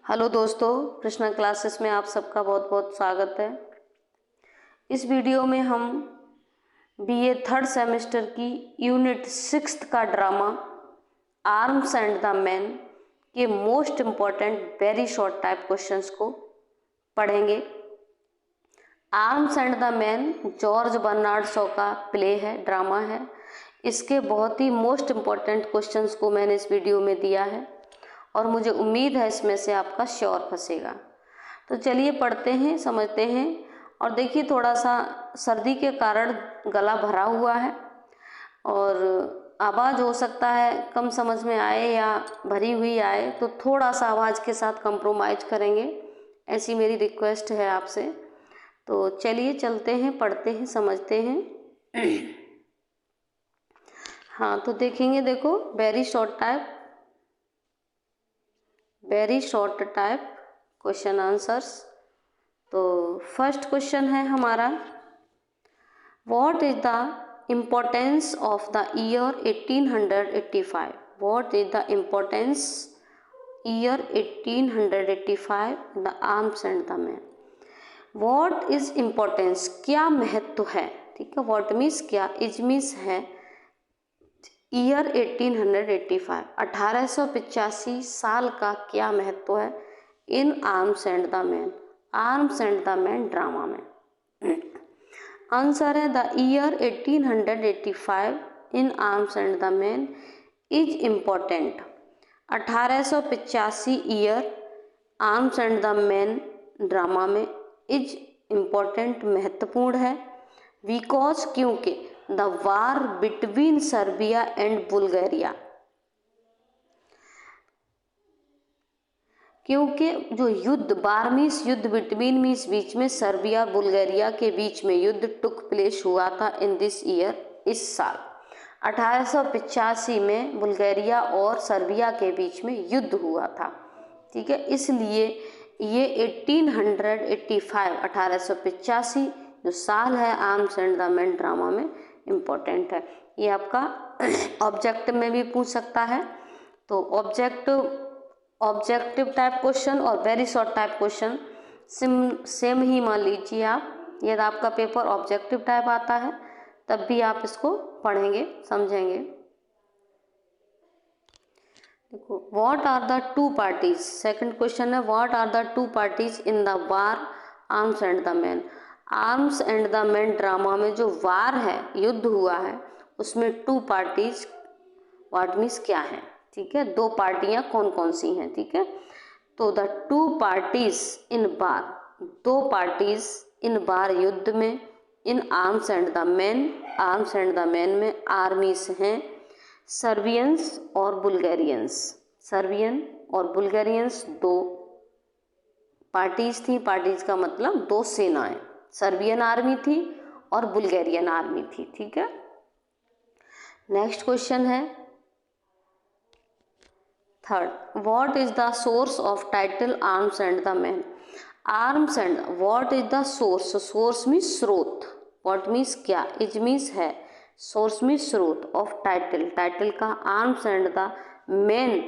Hello दोस्तों, Krishna classes में आप सबका बहुत बहुत स्वागत है। इस वीडियो में हम बीए थर्ड सेमेस्टर की यूनिट 6 का drama arms and the man के most important very short type questions को पढ़ेंगे। Arms and the man George Bernard Shaw का प्ले है, ड्रामा है। इसके बहुत ही मोस्ट इम्पॉर्टेंट क्वेश्चंस को मैंने इस वीडियो में दिया है और मुझे उम्मीद है इसमें से आपका श्योर फंसेगा। तो चलिए पढ़ते हैं, समझते हैं। और देखिए, थोड़ा सा सर्दी के कारण गला भरा हुआ है और आवाज़ हो सकता है कम समझ में आए या भरी हुई आए, तो थोड़ा सा आवाज़ के साथ कंप्रोमाइज़ करेंगे, ऐसी मेरी रिक्वेस्ट है आपसे। तो चलिए चलते हैं, पढ़ते हैं, समझते हैं। हाँ, तो देखेंगे, देखो, very short type question answers. तो फर्स्ट क्वेश्चन है हमारा, what is the importance of the year 1885? What is the importance year 1885 the arms and the man? What is importance, क्या महत्व है, ठीक है। व्हाट मीन्स क्या, इज मीन्स है ईयर 1885, 1885 साल का क्या महत्व है in arms and the man, arms and the man drama में। आंसर है the year 1885 in arms and the man is important. 1885 year arms and the man drama में इज इम्पोर्टेंट, महत्वपूर्ण है। बिकॉज, क्योंकि the war between Serbia and Bulgaria, क्योंकि जो युद्ध, 12वीं युद्ध, बिटवीन मीन्स बीच में, सर्बिया बुल्गारिया के बीच में युद्ध टुक प्लेस हुआ था इन दिस ईयर, इस साल 1885 में बुल्गारिया और सर्बिया के बीच में युद्ध हुआ था, ठीक है। इसलिए ये 1885 जो साल है arms and the man drama में इम्पोर्टेंट है। ये आपका ऑब्जेक्टिव में भी पूछ सकता है। तो ऑब्जेक्टिव टाइप क्वेश्चन और very short type question same ही मान लीजिए आप। यदि आपका पेपर ऑब्जेक्टिव टाइप आता है तब भी आप इसको पढ़ेंगे, समझेंगे। देखो, what are the two parties, second question है, what are the two parties in the war arms and the man? Arms and the man drama में जो वार है, युद्ध हुआ है, उसमें टू पार्टीज व्हाट मीन्स क्या है, ठीक है। दो पार्टियां कौन कौन सी हैं, ठीक है। तो the two parties in war, दो पार्टीज इन वार युद्ध में, in arms and the man, arms and the man में आर्मीज हैं सर्बियंस और बुल्गारियंस। सर्बियन और बुल्गारियंस दो पार्टीज थी, पार्टीज का मतलब दो सेनाएं, सर्बियन आर्मी थी और बुल्गारियन आर्मी थी, ठीक है। नेक्स्ट क्वेश्चन है third, what is the source of title arms and the man? Arms and, what is the source, source means स्रोत, व्हाट मीन्स क्या, इज मीन्स है, सोर्स मीन्स स्रोत ऑफ टाइटल, टाइटल का, arms and the man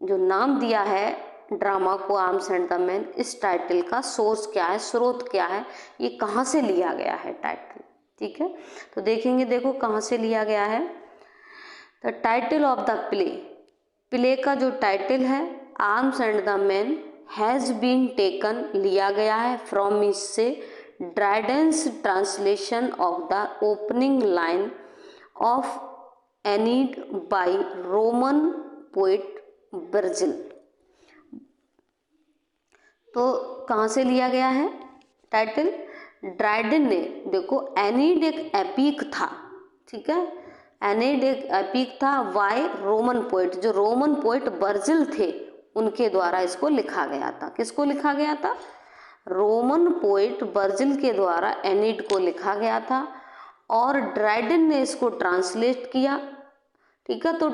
जो नाम दिया है drama को आर्म्स एंड द मैन, इस टाइटल का सोर्स क्या है, स्रोत क्या है, ये कहाँ से लिया गया है टाइटल, ठीक है। तो देखेंगे, देखो कहाँ से लिया गया है। The title of the play, play का जो टाइटल है arms and the man has been taken, लिया गया है, फ्रॉम मीन्स से, Dryden's translation of the opening line of Aeneid by Roman poet Virgil. तो कहाँ से लिया गया है टाइटल? ड्राइडन ने, देखो एनीड एक एपिक था, ठीक है, एनीड एक एपिक था, वाई रोमन पोएट, जो रोमन पोएट वर्जिल थे उनके द्वारा इसको लिखा गया था। किसको लिखा गया था? रोमन पोएट वर्जिल के द्वारा एनीड को लिखा गया था और ड्राइडन ने इसको ट्रांसलेट किया, ठीक है। तो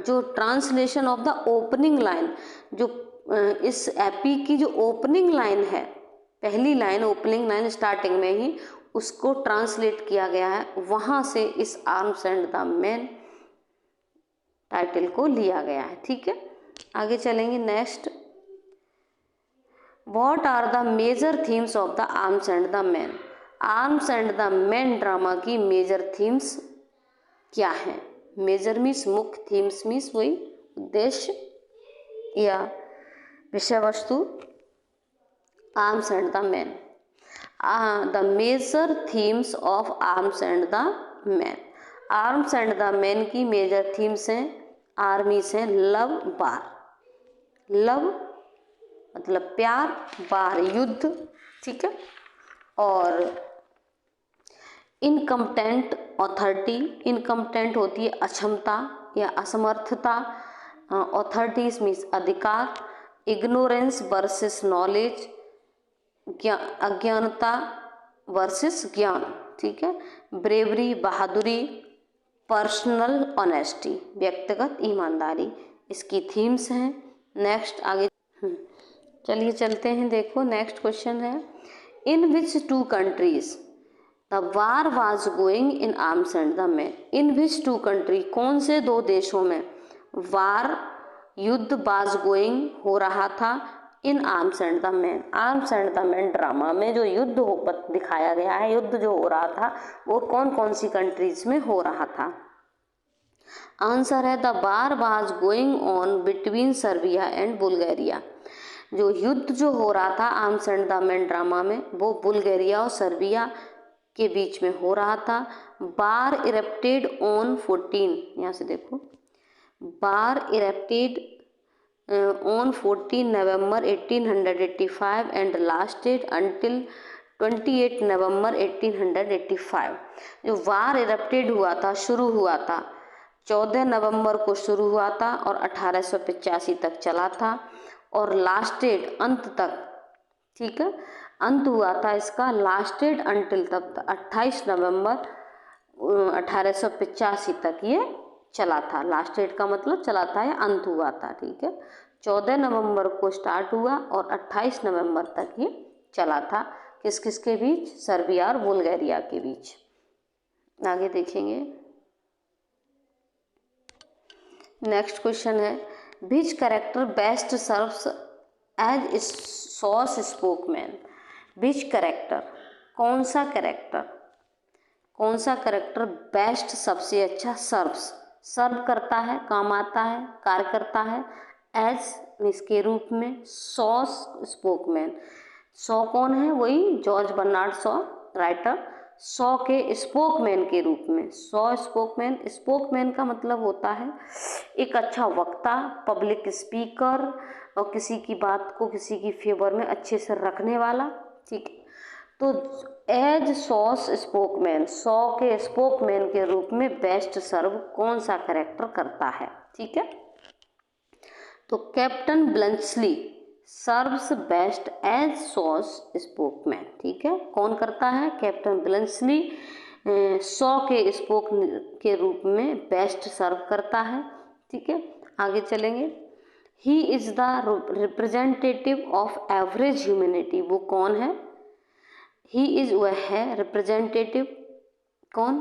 जो translation of the opening line, जो इस एपिक की जो ओपनिंग लाइन है, पहली लाइन, ओपनिंग लाइन स्टार्टिंग में ही, उसको ट्रांसलेट किया गया है, वहाँ से इस arms and the man title को लिया गया है, ठीक है। आगे चलेंगे next, what are the major themes of the arms and the man. Arms and the man drama की मेजर थीम्स क्या है। मेजर मीन्स मुख्य, थीम्स मीन्स वही उद्देश्य या विषय वस्तु। Arms and the man, the major themes of arms and the man. Arms and the man की मेजर थीम्स हैं, आर्मीज हैं लव वार, लव मतलब प्यार, वार युद्ध, ठीक है। और इनकम्पेटेंट अथॉरिटी, इनकम्पेटेंट होती है अक्षमता या असमर्थता, अथॉरिटीज मीन्स अधिकार, इग्नोरेंस वर्सेस नॉलेज, अज्ञानता वर्सेस ज्ञान, ठीक है। ब्रेवरी बहादुरी, पर्सनल ऑनेस्टी व्यक्तिगत ईमानदारी इसकी थीम्स हैं। नेक्स्ट आगे चलिए चलते हैं। देखो नेक्स्ट क्वेश्चन है, in which two countries the war was going in arms and the man. In which two country, कौन से दो देशों में वार युद्ध वाज गोइंग हो रहा था in arms and the man. Arms and the man drama में जो युद्ध दिखाया गया है, युद्ध जो हो रहा था वो कौन कौन सी कंट्रीज में हो रहा था। आंसर है the war was going on between Serbia and Bulgaria. जो युद्ध जो हो रहा था arms and the man drama में वो बुल्गारिया और सर्बिया के बीच में हो रहा था। वार इरप्टेड ऑन 14, यहाँ से देखो, वार erupted on 14 November 1885 and lasted until 28 November 1885। जो वार इरप्टेड हुआ था, शुरू हुआ था 14 नवंबर को शुरू हुआ था और 1885 तक चला था और लास्टेड अंत तक, ठीक है, अंत हुआ था इसका लास्टेड अंटिल तब 28 नवंबर 1885 तक ये चला था। लास्ट डेट का मतलब चला था या अंत हुआ था, ठीक है। 14 नवंबर को स्टार्ट हुआ और 28 नवंबर तक ये चला था। किस किस के बीच, सर्बिया और बुल्गारिया के बीच। आगे देखेंगे नेक्स्ट क्वेश्चन है, which character best serves as Shaw's spokesman. Which character, कौन सा कैरेक्टर, कौन सा कैरेक्टर बेस्ट सबसे अच्छा सर्व करता है, काम आता है, कार्य करता है एज इसके रूप में सॉस स्पोकमैन। सॉ कौन है, वही George Bernard Shaw writer, Shaw के स्पोकमैन के रूप में। सॉ स्पोकमैन, स्पोकमैन का मतलब होता है एक अच्छा वक्ता, पब्लिक स्पीकर और किसी की बात को किसी की फेवर में अच्छे से रखने वाला, ठीक है। तो एज सॉस स्पोकमैन, सॉ के स्पोकमैन के रूप में बेस्ट सर्व कौन सा कैरेक्टर करता है, ठीक है। तो captain Bluntschli serves best as Shaw's spokesman, ठीक है। कौन करता है, कैप्टन ब्लंचली सॉ के स्पोक के रूप में बेस्ट सर्व करता है, ठीक है। आगे चलेंगे, he is the representative of average humanity. वो कौन है, ही इज, वह है रिप्रेजेंटेटिव, कौन,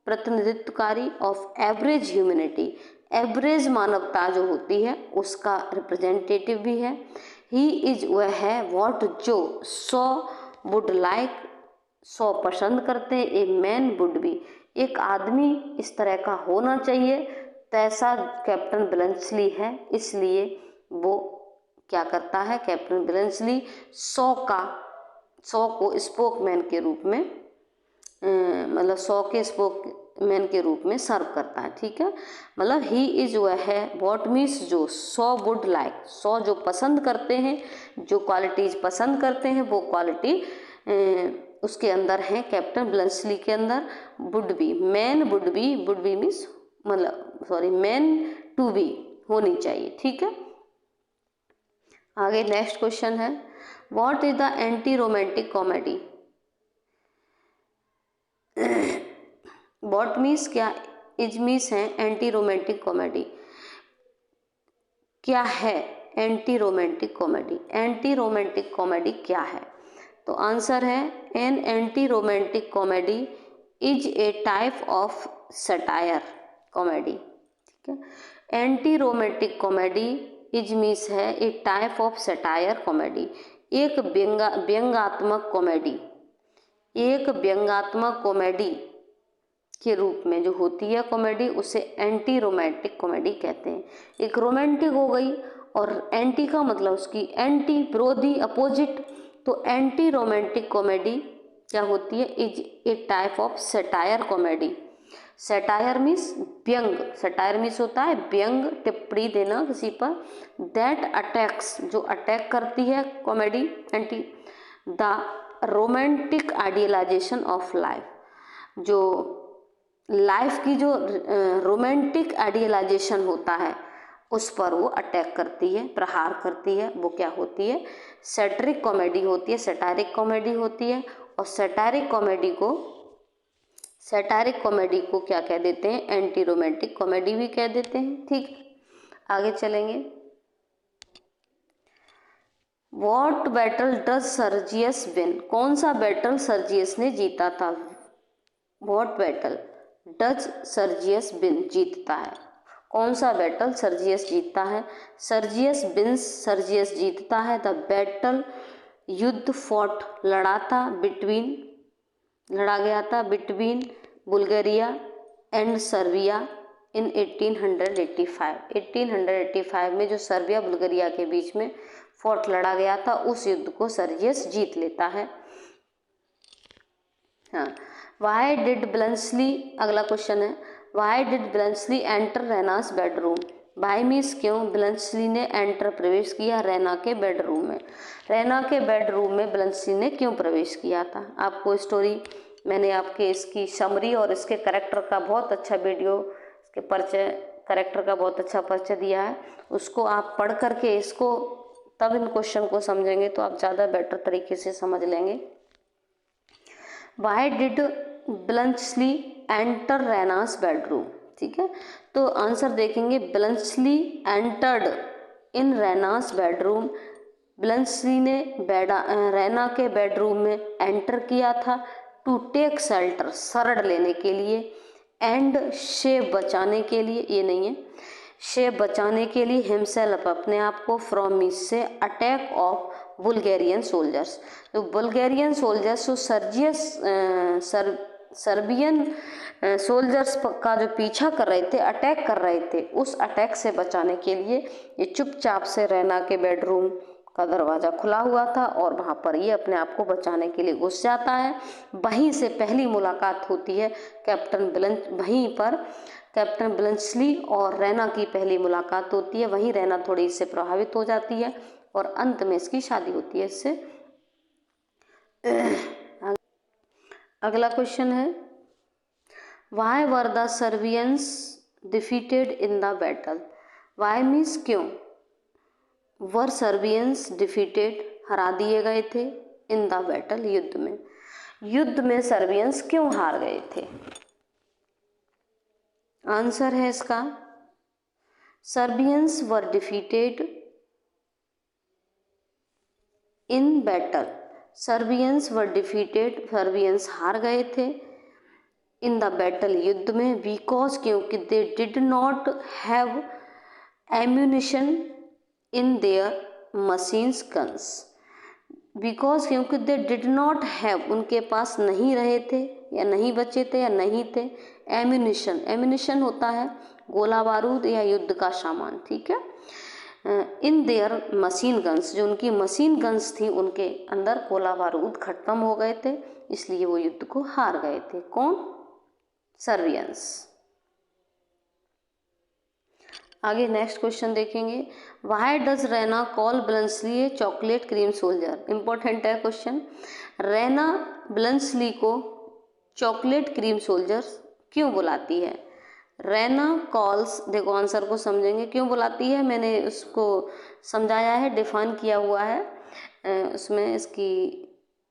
प्रतिनिधित्वकारी ऑफ एवरेज ह्यूमैनिटी, एवरेज मानवता जो होती है उसका रिप्रेजेंटेटिव भी है। ही इज, वह है, व्हाट जो, सो वुड लाइक, सो पसंद करते हैं, ए मैन वुड बी, एक आदमी इस तरह का होना चाहिए, तैसा कैप्टन ब्लंचली है। इसलिए वो क्या करता है, कैप्टन ब्लंचली सॉ को स्पोकमैन के रूप में मतलब सॉ के स्पोकमैन के रूप में सर्व करता है, ठीक है। मतलब ही इज, वह है, व्हाट मीन्स जो, सॉ वुड लाइक, सॉ जो पसंद करते हैं, जो क्वालिटीज पसंद करते हैं वो क्वालिटी उसके अंदर है, कैप्टन ब्लंचली के अंदर। Would be, man would be means मतलब सॉरी मैन टू बी होनी चाहिए, ठीक है। आगे नेक्स्ट क्वेश्चन है, what is the anti romantic comedy. What means क्या, इज मीन्स है एंटी रोमांटिक कॉमेडी, क्या है anti romantic comedy. Anti romantic comedy क्या है, तो आंसर है an anti romantic comedy is a type of satire comedy, ठीक है। Anti romantic comedy is means है ए टाइप ऑफ सटायर कॉमेडी, एक व्यंग्यात्मक कॉमेडी, एक व्यंग्यात्मक कॉमेडी के रूप में जो होती है कॉमेडी, उसे एंटी रोमांटिक कॉमेडी कहते हैं। एक रोमांटिक हो गई और एंटी का मतलब उसकी एंटी, विरोधी, अपोजिट। तो एंटी रोमांटिक कॉमेडी क्या होती है? Is a type of satire comedy. Satire means व्यंग, सटायर मीन्स होता है व्यंग, टिप्पणी देना किसी पर। दैट अटैक्स, जो अटैक करती है comedy anti the romantic idealisation of life, जो लाइफ की जो रोमांटिक आइडियलाइजेशन होता है उस पर वो अटैक करती है, प्रहार करती है। वो क्या होती है? सैटरिक कॉमेडी होती है, सैटारिक कॉमेडी होती है। और सैटारिक कॉमेडी को क्या कह देते हैं? एंटी रोमांटिक कॉमेडी भी कह देते हैं। ठीक, आगे चलेंगे। What battle does Sergius win? कौन सा बैटल सर्जियस ने जीता था? What battle does Sergius win? जीतता है। कौन सा बैटल सर्जियस जीतता है? सर्जियस विन्स, सर्जियस जीतता है। द बैटल, युद्ध, फॉट, लड़ा था, बिटवीन, लड़ा गया था, बिटवीन बुल्गारिया एंड सर्बिया इन 1885। 1885 में जो सर्बिया बुल्गारिया के बीच में फॉट लड़ा गया था, उस युद्ध को सर्जियस जीत लेता है। हाँ, वाई डिड ब्लंसली, अगला क्वेश्चन है, why did Bluntschli enter Raina's bedroom? Why means क्यों ब्लंसली ने एंटर, प्रवेश किया रैना के बेडरूम में। रैना के बेडरूम में ब्लंसली ने क्यों प्रवेश किया था? आपको स्टोरी मैंने आपके इसकी समरी और इसके करेक्टर का बहुत अच्छा वीडियो, इसके परिचय, करेक्टर का बहुत अच्छा परिचय दिया है। उसको आप पढ़ करके इसको तब इन क्वेश्चन को समझेंगे तो आप ज़्यादा बेटर तरीके से समझ लेंगे। Why did Bluntschli enter Raina's bedroom? ठीक है, तो आंसर देखेंगे। ब्लंसली एंटर्ड इन रैनास बेडरूम, ब्लंसली ने रैना के बेडरूम में एंटर किया था। टू टेक शेल्टर, शरण लेने के लिए। एंड शेव, बचाने के लिए, ये नहीं है, शेव बचाने के लिए। हिमसेल्फ, अपने आप को। फ्रॉम मीन्स से अटैक ऑफ बुल्गेरियन सोल्जर्स, तो बुल्गेरियन सोल्जर्स जो सर्बियन सोल्जर्स का जो पीछा कर रहे थे, अटैक कर रहे थे, उस अटैक से बचाने के लिए ये चुपचाप से रैना के बेडरूम का दरवाज़ा खुला हुआ था और वहाँ पर ये अपने आप को बचाने के लिए घुस जाता है। वहीं से पहली मुलाकात होती है वहीं पर कैप्टन ब्लंसली और रैना की पहली मुलाकात होती है। वहीं रैना थोड़ी इससे प्रभावित हो जाती है और अंत में इसकी शादी होती है इससे। अगला क्वेश्चन है, why were the Serbians defeated in the battle? Why means क्यों, वर सर्बियंस डिफीटेड, हरा दिए गए थे, इन द बैटल, युद्ध में। युद्ध में सर्बियंस क्यों हार गए थे? आंसर है इसका, Serbians were defeated in battle, Serbians were defeated, Serbians हार गए थे। इन द बैटल, युद्ध में। बिकॉज, क्योंकि they did not have ammunition in their machines guns. Because, क्योंकि दे डिड नॉट हैव, उनके पास नहीं रहे थे या नहीं बचे थे या नहीं थे एम्यूनिशन। एम्यूनिशन होता है गोला बारूद या युद्ध का सामान, ठीक है। इन देयर मशीन गन्स, जो उनकी मशीन गन्स थी उनके अंदर गोला बारूद खत्म हो गए थे, इसलिए वो युद्ध को हार गए थे। कौन? सर्बियंस। आगे नेक्स्ट क्वेश्चन देखेंगे, why does Raina call Bluntschli a chocolate cream soldier? Important है क्वेश्चन। रैना ब्लंसली को चॉकलेट क्रीम सोल्जर क्यों बुलाती है? रैना कॉल्स, देखो आंसर को समझेंगे क्यों बुलाती है, मैंने उसको समझाया है, डिफाइन किया हुआ है उसमें इसकी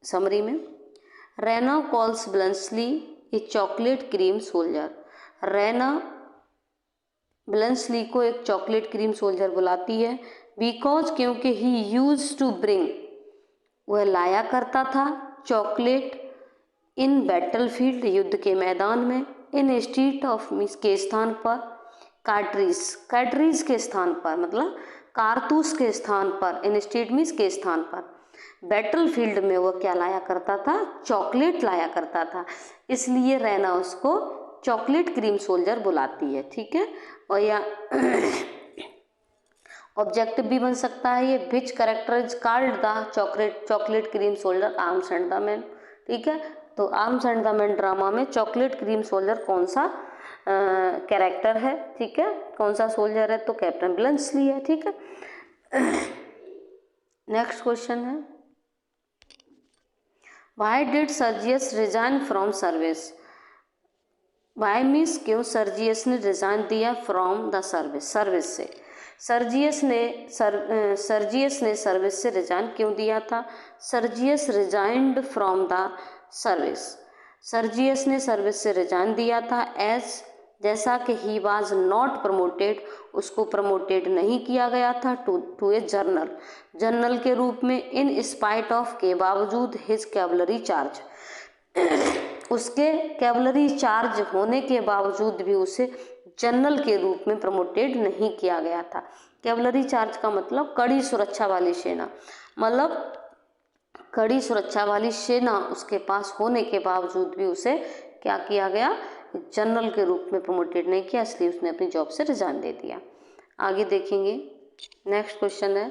समरी में। Raina calls ब्लंसली a chocolate cream soldier, Raina Bluntschli को एक चॉकलेट क्रीम सोल्जर बुलाती है। बिकॉज, क्योंकि ही यूज टू ब्रिंग, वह लाया करता था चॉकलेट इन बैटलफील्ड, युद्ध के मैदान में। इन स्ट्रीट ऑफ मीन्स के स्थान पर, कार्ट्रीज, कार्ट्रीज के स्थान पर मतलब कारतूस के स्थान पर, इन स्ट्रीट मीन्स के स्थान पर। बैटलफील्ड में वो क्या लाया करता था, चॉकलेट लाया करता था, इसलिए रैना उसको चॉकलेट क्रीम सोल्जर बुलाती है। ठीक है, और या ऑब्जेक्टिव भी बन सकता है ये, विच character is called the chocolate cream soldier arms and the man. ठीक है, तो arms and the man drama में चॉकलेट क्रीम सोल्जर कौन सा कैरेक्टर है। ठीक है, कौन सा सोल्जर है, तो कैप्टन ब्लंसली है। ठीक है, नेक्स्ट क्वेश्चन है, why did Sergius resign from service. Why means क्यों सर्जियस ने रिजाइन दिया फ्रॉम द सर्विस से। सर्जियस ने सर्विस से रिजाइन क्यों दिया था। Sergius resigned from the service, Sergius ने सर्विस से रिजाइन दिया था एज, जैसा कि ही वाज नॉट प्रमोटेड, उसको प्रमोटेड नहीं किया गया था, टू ए जनरल के रूप में, इन स्पाइट ऑफ, के बावजूद, हिज कैवलरी चार्ज, उसके कैवलरी चार्ज होने के बावजूद भी उसे जनरल के रूप में प्रमोटेड नहीं किया गया था। कैवलरी चार्ज का मतलब कड़ी सुरक्षा वाली सेना, मतलब कड़ी सुरक्षा वाली सेना उसके पास होने के बावजूद भी उसे क्या किया गया, जनरल के रूप में प्रमोटेड नहीं किया, इसलिए उसने अपनी जॉब से रिजाइन दे दिया। आगे देखेंगे, नेक्स्ट क्वेश्चन है,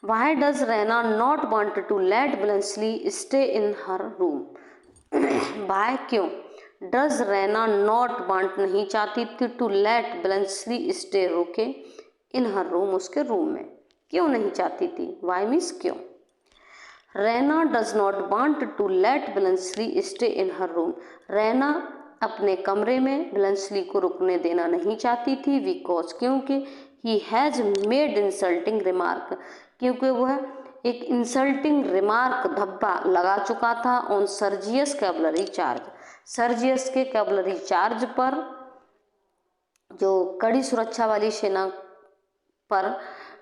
why does Raina not want to let Bluntschli stay in her room. Why क्यों, डज रैना नॉट वांट नहीं चाहती थी, टू लेट ब्लंसली स्टे रोके, इन हर रूम उसके रूम में, क्यों नहीं चाहती थी, वाई मीन्स क्यों। Raina does not want to let Bluntschli stay in her room, Raina अपने कमरे में ब्लंसली को रुकने देना नहीं चाहती थी, बिकॉज क्योंकि, he has made insulting remark, क्योंकि वह एक इंसल्टिंग रिमार्क धब्बा लगा चुका था on Sergius cavalry charge, Sergius के कैवलरी चार्ज पर, जो कड़ी सुरक्षा वाली सेना पर,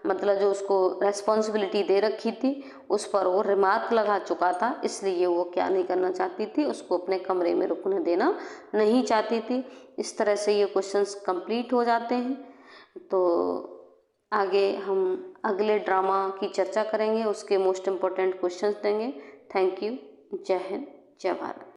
मतलब जो उसको रेस्पॉन्सिबिलिटी दे रखी थी उस पर वो रिमार्क लगा चुका था, इसलिए वो क्या नहीं करना चाहती थी, उसको अपने कमरे में रुकने देना नहीं चाहती थी। इस तरह से ये क्वेश्चंस कंप्लीट हो जाते हैं। तो आगे हम अगले ड्रामा की चर्चा करेंगे, उसके मोस्ट इम्पोर्टेंट क्वेश्चंस देंगे। थैंक यू, जय हिंद, जय भारत।